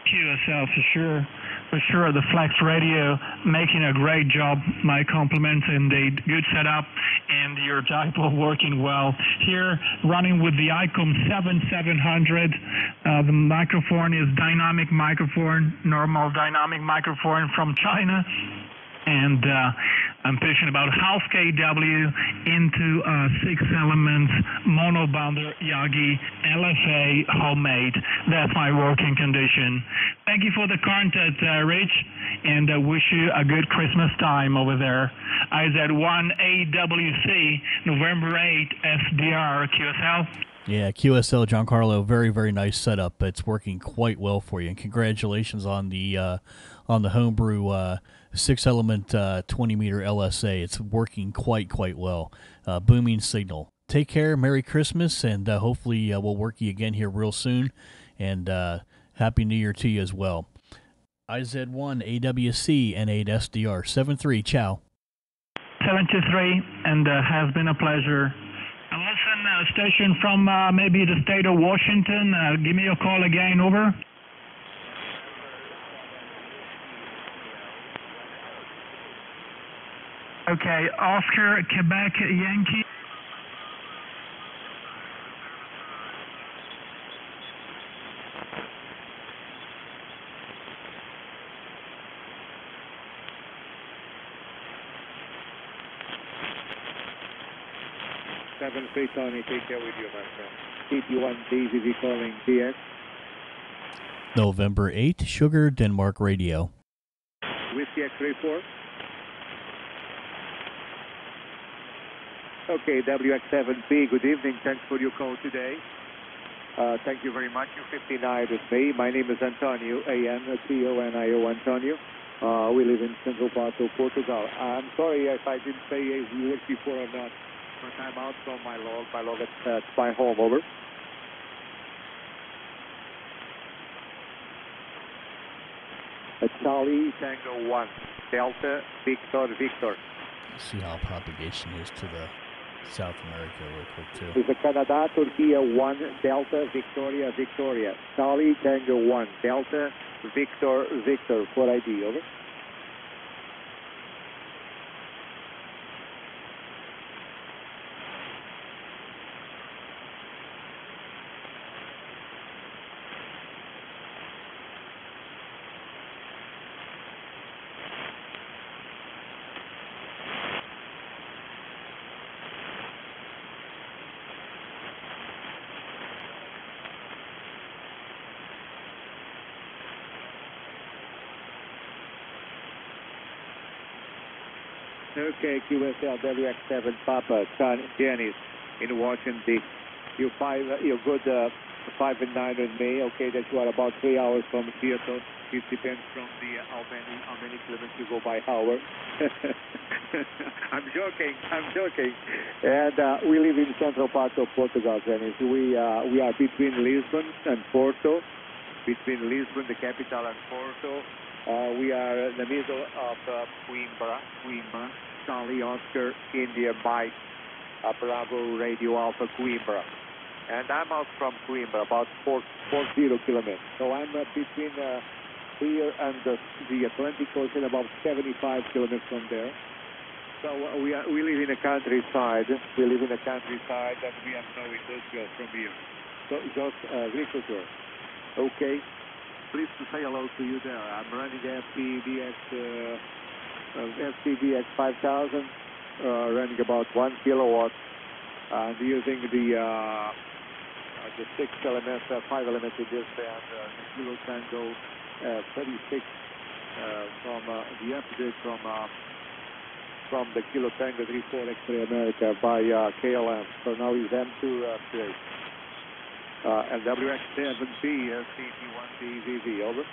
Speaker 13: QSL, for sure. For sure, the Flex radio making a great job. My compliments, indeed. Good setup, and your dipole working well. Here, running with the ICOM 7700. The microphone is dynamic microphone, normal dynamic microphone from China.
Speaker 20: and I'm fishing about half kW into 6-element monobounder Yagi LFA homemade. That's my working condition. Thank you for the content, Rich, and I wish you a good Christmas time over there. IZ1 AWC, November 8, SDR, QSL.
Speaker 4: Yeah, QSL, Giancarlo, very, very nice setup. It's working quite well for you, and congratulations on the homebrew 6-element 20-meter LSA. It's working quite well. Booming signal. Take care, Merry Christmas, and hopefully we'll work you again here real soon, and Happy New Year to you as well. IZ1 AWC N8 SDR 73. Ciao.
Speaker 20: 73, and has been a pleasure. And listen, station from maybe the state of Washington, give me a call again, over. Okay, Oscar, Quebec, Yankee.
Speaker 7: Tony, take care with you, my friend. TT1 DZV calling DX.
Speaker 4: November 8, Sugar, Denmark Radio.
Speaker 7: Whiskey X34. Okay, WX7B, good evening. Thanks for your call today. Thank you very much. You're 59 with me. My name is Antonio, A-N-T-O-N-I-O, Antonio. We live in Central part of Portugal. I'm sorry if I didn't say if you worked before or not. But I'm out from my log. My log at my home, over. Charlie, Tango 1, Delta, Victor, Victor.
Speaker 4: Let's see how propagation is to the South America real quick, too.
Speaker 7: It's a Canada, Turkey 1, Delta, Victoria, Victoria. Charlie, Tango 1, Delta, Victor, Victor, for ID, over. Okay, QSL WX7 Papa, Janice in Washington. You're good 5 and 9 with me. Okay, that you are about 3 hours from Seattle. It depends from the how many kilometers you go by hour. I'm joking. And we live in central part of Portugal, Janice. We are between Lisbon and Porto. Between Lisbon, the capital, and Porto. We are in the middle of Coimbra, Charlie Oscar, India Mike, Bravo Radio Alpha Coimbra. And I'm out from Coimbra, about 40 kilometers. So I'm between here and the Atlantic Ocean, about 75 kilometers from there. So we live in a countryside. We live in a countryside, and we have no industrial from here. So just agriculture. Okay. Pleased to say hello to you there. I'm running FTDX 5000, running about 1 kilowatt, and using the 6-element, 5-element in this band, the Kilo Tango 36 from the update from the Kilo Tango 34 X-Ray America by KLM. So now he's M2 upgrade. And WX7B, CT1DVV, over.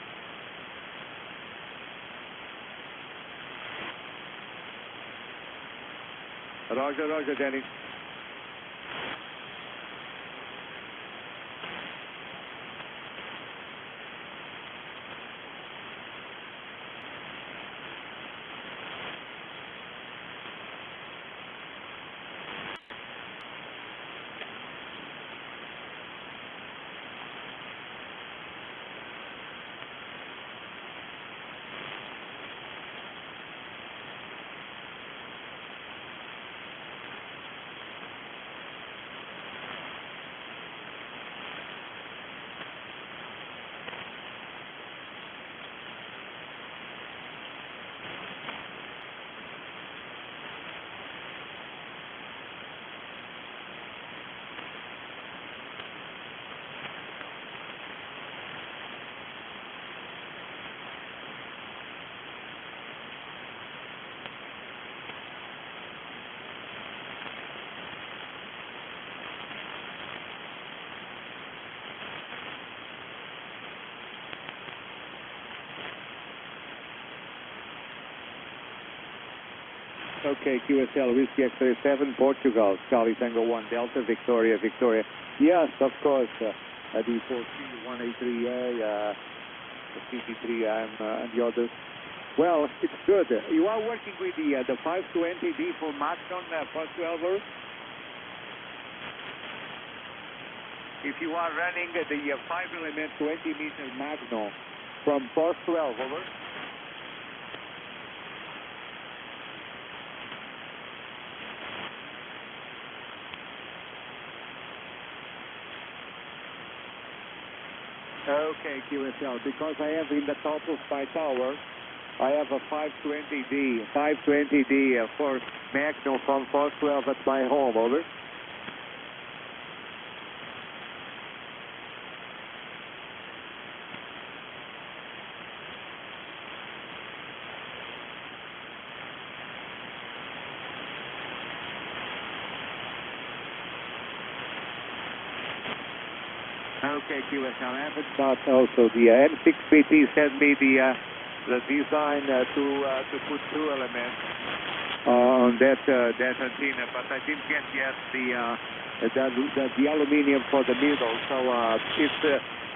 Speaker 7: Roger, Danny. Okay, QSL, Whiskey X-ray 7, Portugal, Charlie Tango 1, Delta, Victoria, Victoria. Yes, of course, the 43183A, the CT3, and the others. Well, it's good. You are working with the 520D for Maxon for 12 hours? If you are running the 5mm 20-meter Magnum from Post 12, over. Okay, QSL, because I have in the top of my tower, I have a 520D for Magnum from Post 12 at my home, over. Okay, QSL, I haven't got also the M6PT sent me the design to put 2 elements on that antenna, but I didn't get yet the aluminium for the middle. So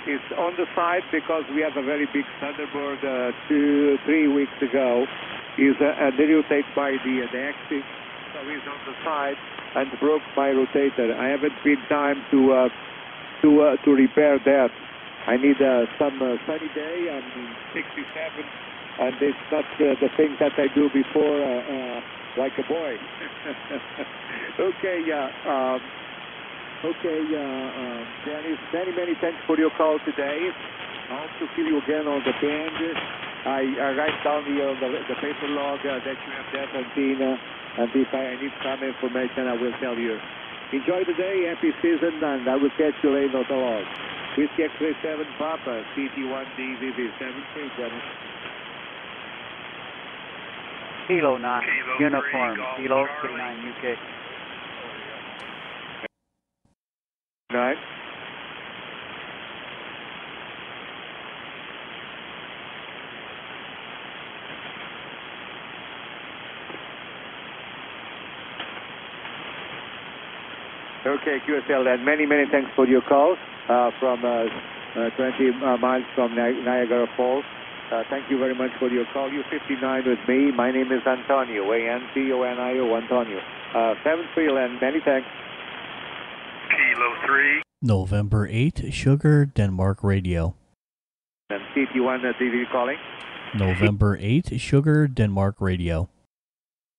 Speaker 7: it's on the side because we have a very big Thunderbird 2-3 weeks ago. Is rotated by the axis, so it's on the side and broke my rotator. I haven't been time to repair that. I need some sunny day. I'm 67, and it's not the thing that I do before like a boy. Okay, Dennis, many thanks for your call today. I hope to see you again on the band. I write down the paper log that you have that antenna, and if I need some information, I will tell you. Enjoy the day, happy season, and I will catch you later on the log. Whiskey X-ray 7 Papa, CT1D VV73, Dennis.
Speaker 21: Kilo 9, uniform, Kilo K9 UK.
Speaker 7: 9. Okay, QSL, and many thanks for your call from 20 miles from Niagara Falls. Thank you very much for your call. U59 with me. My name is Antonio, Antonio, Antonio. 7-3, and many thanks.
Speaker 8: Kilo 3.
Speaker 4: November 8, Sugar, Denmark Radio.
Speaker 7: And CT1 TV calling.
Speaker 4: November 8, Sugar, Denmark Radio.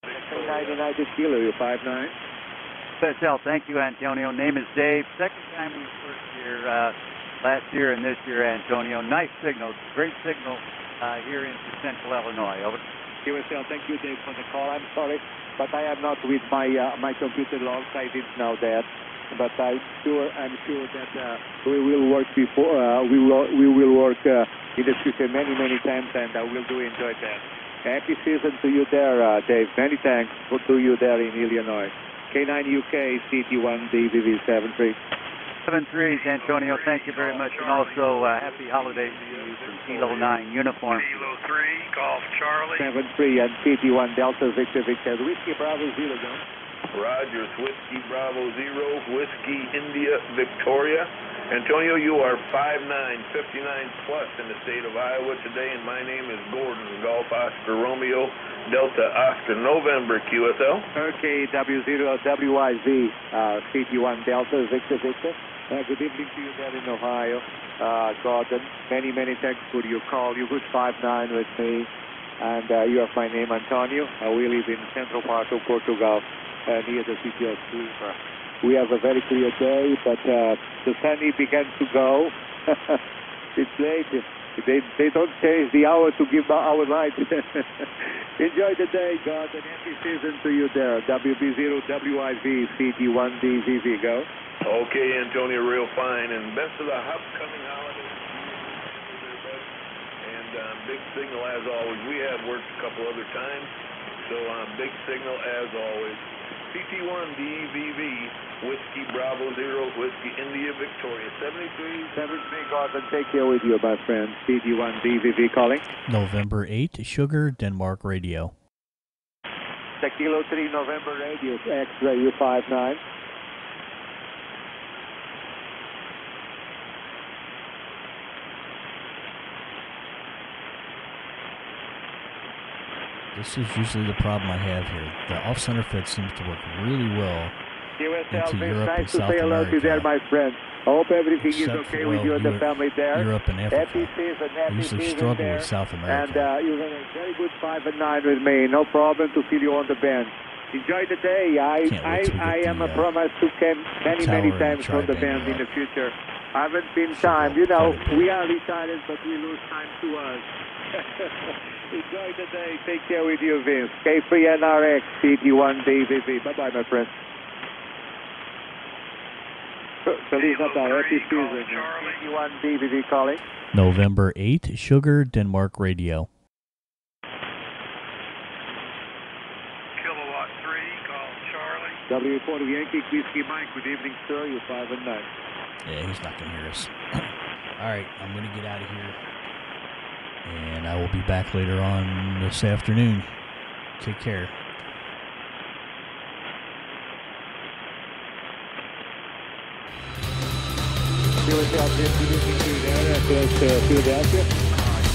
Speaker 7: 99 Kilo, you 59.
Speaker 21: QSL, thank you, Antonio. Name is Dave. Second time we worked here last year and this year, Antonio. Nice signal, great signal here in Central Illinois. Over.
Speaker 7: QSL, thank you, Dave, for the call. I'm sorry, but I am not with my computer logs. I didn't know that, but I'm sure that we will work before. We will work in the future many times, and I will do enjoy that. Happy season to you there, Dave. Many thanks to you there in Illinois. K9 UK, CT1D VV73.
Speaker 21: 7-3, Antonio, thank you very much, and also happy holidays to you from Kilo 9 uniform.
Speaker 8: Kilo 3, Golf Charlie.
Speaker 7: 7-3 and CT1 Delta Victor Victor. Whiskey Bravo 0, go.
Speaker 15: Rogers, Whiskey Bravo 0, Whiskey India Victoria. Antonio, you are 5'9", 59 plus in the state of Iowa today, and my name is Gordon, Golf Oscar Romeo, Delta Oscar November, QSL.
Speaker 7: Okay, W0WIZ, CT1 Delta Victor Victor. Good evening to you there in Ohio, Gordon. Many thanks for your call. You're good 5'9" with me, and you have my name, Antonio. We live in central part of Portugal, near the city of Coimbra. We have a very clear day, but the sun began to go. It's late. They don't change the hour to give our light. Enjoy the day, God, and happy season to you there. WB0WIV, CT1DVV, go.
Speaker 15: Okay, Antonio, real fine, and best of the upcoming holidays. And big signal as always. We have worked a couple other times, so big signal as always. CT1DVV, Whiskey Bravo 0, Whiskey India Victoria, 73.
Speaker 7: God, and take care with you, my friend. CT1DVV calling.
Speaker 4: November 8, Sugar, Denmark Radio.
Speaker 7: Delta Kilo 3 November radio, X-ray U59.
Speaker 4: This is usually the problem I have here. The off-center fed seems to work really well into Europe
Speaker 7: nice
Speaker 4: and
Speaker 7: to
Speaker 4: South
Speaker 7: say hello to you there,
Speaker 4: America.
Speaker 7: my friend. I hope everything is
Speaker 4: Except
Speaker 7: okay
Speaker 4: for,
Speaker 7: with
Speaker 4: well,
Speaker 7: you and the family there.
Speaker 4: Europe and Africa.
Speaker 7: Happy season,
Speaker 4: I
Speaker 7: happy
Speaker 4: usually
Speaker 7: season
Speaker 4: struggle
Speaker 7: there.
Speaker 4: with South America.
Speaker 7: And you're going to very good 5 and 9 with me. No problem to feel you on the band. Enjoy the day. I am a promise to come many times from the band in the future. I haven't been time. You know, we are retired, but we lose time to us. Enjoy the day. Take care with you, Vince. K3NRX, PT1DVV. Bye-bye, my friend. Feliz Natal. Happy season. PT1DVV calling.
Speaker 4: November 8, Sugar, Denmark Radio.
Speaker 3: Kilowatt 3, call Charlie.
Speaker 7: W40 Yankee, Whiskey Mike. Good evening, sir. You're 5 and 9.
Speaker 4: Yeah, he's not going to hear us. All right, I'm going to get out of here. And I will be back later on this afternoon. Take care.
Speaker 7: Philadelphia, close to Philadelphia.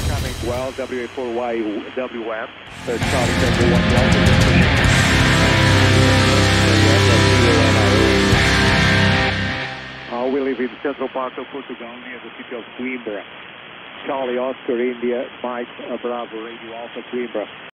Speaker 7: Coming well, WA4Y WM. Charlie Tango 1 Delta. We live in central part of Portugal, near the city of Coimbra. Charlie Oscar India, Mike Bravo Radio Alpha Coimbra.